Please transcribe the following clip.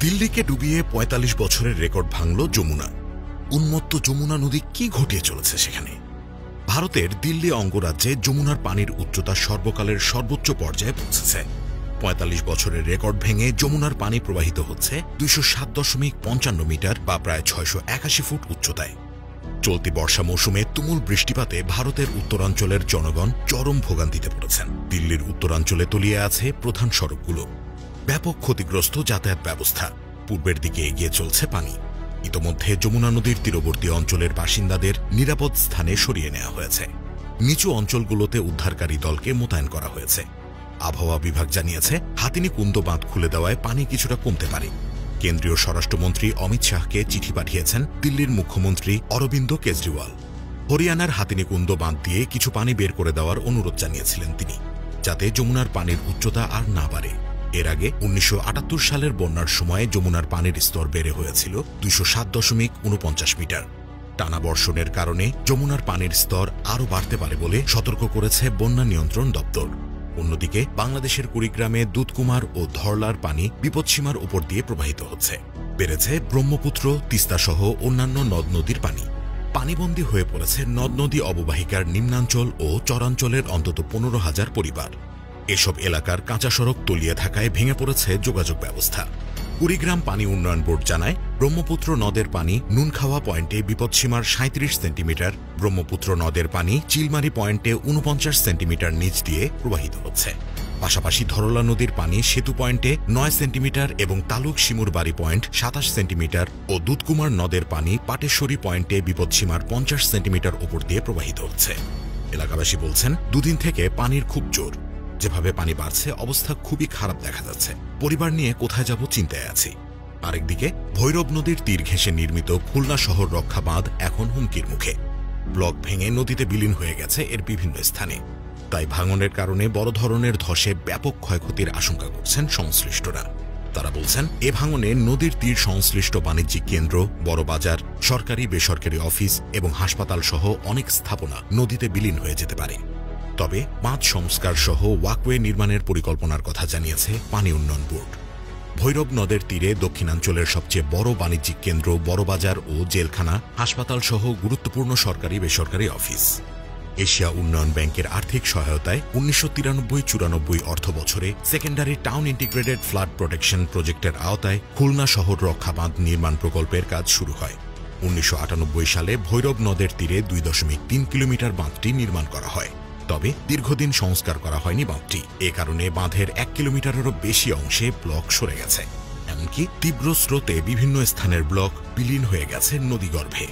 দিল্লিকে ডুবিয়ে ৪৫ বছরের রেকর্ড ভাঙল যমুনা। উন্মত্ত যমুনা নদী কি ঘটিয়ে চলেছে সেখানে? ভারতের দিল্লি অঙ্গরাজ্যে যমুনার পানির উচ্চতা সর্বকালের সর্বোচ্চ পর্যায়ে পৌঁছেছে। ৪৫ বছরের রেকর্ড ভেঙে যমুনার পানি প্রবাহিত হচ্ছে ২০৭.৫৫ মিটার বা প্রায় ৬৮১ ফুট উচ্চতায়। চলতি বর্ষা মৌসুমে তুমুল বৃষ্টিপাতে ভারতের উত্তরাঞ্চলের জনগণ চরম ভোগান্তিতে পড়েছেন। দিল্লির উত্তরাঞ্চলে তলিয়ে আছে প্রধান সড়কগুলো। ব্যাপক ক্ষতিগ্রস্ত যাতায়াত ব্যবস্থা। পূর্বের দিকে এগিয়ে চলছে পানি। ইতোমধ্যে যমুনা নদীর তীরবর্তী অঞ্চলের বাসিন্দাদের নিরাপদ স্থানে সরিয়ে নেওয়া হয়েছে। নিচু অঞ্চলগুলোতে উদ্ধারকারী দলকে মোতায়েন করা হয়েছে। আবহাওয়া বিভাগ জানিয়েছে, হাতিনিকুন্দ বাঁধ খুলে দেওয়ায় পানি কিছুটা কমতে পারে। কেন্দ্রীয় স্বরাষ্ট্রমন্ত্রী অমিত শাহকে চিঠি পাঠিয়েছেন দিল্লির মুখ্যমন্ত্রী অরবিন্দ কেজরিওয়াল। হরিয়ানার হাতিনিকুন্দ বাঁধ দিয়ে কিছু পানি বের করে দেওয়ার অনুরোধ জানিয়েছিলেন তিনি, যাতে যমুনার পানির উচ্চতা আর না বাড়ে। এর আগে ১৯৭৮ সালের বন্যার সময় যমুনার পানির স্তর বেড়ে হয়েছিল ২০৭.৪৯ মিটার। টানা বর্ষণের কারণে যমুনার পানির স্তর আরও বাড়তে পারে বলে সতর্ক করেছে বন্যা নিয়ন্ত্রণ দপ্তর। অন্যদিকে বাংলাদেশের কুড়িগ্রামে দুধকুমার ও ধরলার পানি বিপদসীমার উপর দিয়ে প্রবাহিত হচ্ছে। বেড়েছে ব্রহ্মপুত্র, তিস্তাসহ অন্যান্য নদ নদীর পানি। পানিবন্দী হয়ে পড়েছে নদ নদী অববাহিকার নিম্নাঞ্চল ও চরাঞ্চলের অন্তত ১৫,০০০ পরিবার। এসব এলাকার কাঁচা সড়ক তলিয়ে থাকায় ভেঙে পড়েছে যোগাযোগ ব্যবস্থা। কুড়িগ্রাম পানি উন্নয়ন বোর্ড জানায়, ব্রহ্মপুত্র নদের পানি নুনখাওয়া পয়েন্টে বিপদসীমার ৩৭ সেন্টিমিটার, ব্রহ্মপুত্র নদের পানি চিলমারি পয়েন্টে ৪৯ সেন্টিমিটার নিচ দিয়ে প্রবাহিত হচ্ছে। পাশাপাশি ধরলা নদীর পানি সেতু পয়েন্টে ৯ সেন্টিমিটার এবং তালুক শিমুরবাড়ি পয়েন্ট ২৭ সেন্টিমিটার ও দুধকুমার নদের পানি পাটেশ্বরী পয়েন্টে বিপদসীমার ৫০ সেন্টিমিটার উপর দিয়ে প্রবাহিত হচ্ছে। এলাকাবাসী বলছেন, দুদিন থেকে পানির খুব জোর। যেভাবে পানি বাড়ছে, অবস্থা খুবই খারাপ দেখা যাচ্ছে। পরিবার নিয়ে কোথায় যাব চিন্তায় আছি। আরেকদিকে ভৈরব নদীর তীর ঘেঁষে নির্মিত খুলনা শহর রক্ষা বাঁধ এখন হুমকির মুখে। ব্লক ভেঙে নদীতে বিলীন হয়ে গেছে এর বিভিন্ন স্থানে। তাই ভাঙনের কারণে বড় ধরনের ধসে ব্যাপক ক্ষয়ক্ষতির আশঙ্কা করছেন সংশ্লিষ্টরা। তারা বলছেন, এ ভাঙনে নদীর তীর সংশ্লিষ্ট বাণিজ্যিক কেন্দ্র, বড় বাজার, সরকারি বেসরকারি অফিস এবং হাসপাতাল সহ অনেক স্থাপনা নদীতে বিলীন হয়ে যেতে পারে। তবে বাঁধ সংস্কার সহ ওয়াকওয়ে নির্মাণের পরিকল্পনার কথা জানিয়েছে পানি উন্নয়ন বোর্ড। ভৈরব নদের তীরে দক্ষিণাঞ্চলের সবচেয়ে বড় বাণিজ্যিক কেন্দ্র, বড় বাজার ও জেলখানা, হাসপাতাল সহ গুরুত্বপূর্ণ সরকারি বেসরকারি অফিস। এশিয়া উন্নয়ন ব্যাংকের আর্থিক সহায়তায় ১৯৯৩-৯৪ অর্থ বছরে secondary town integrated flood protection প্রজেক্টের আওতায় খুলনা শহর রক্ষা বাঁধ নির্মাণ প্রকল্পের কাজ শুরু হয়। ১৯৯৮ সালে ভৈরব নদের তীরে ২.৩ কিলোমিটার বাঁধটি নির্মাণ করা হয়। তবে দীর্ঘদিন সংস্কার করা হয়নি বাঁধটি। এ কারণে বাঁধের ১ কিলোমিটারেরও বেশি অংশে ব্লক সরে গেছে। এমনকি তীব্র স্রোতে বিভিন্ন স্থানের ব্লক বিলীন হয়ে গেছে নদীগর্ভে।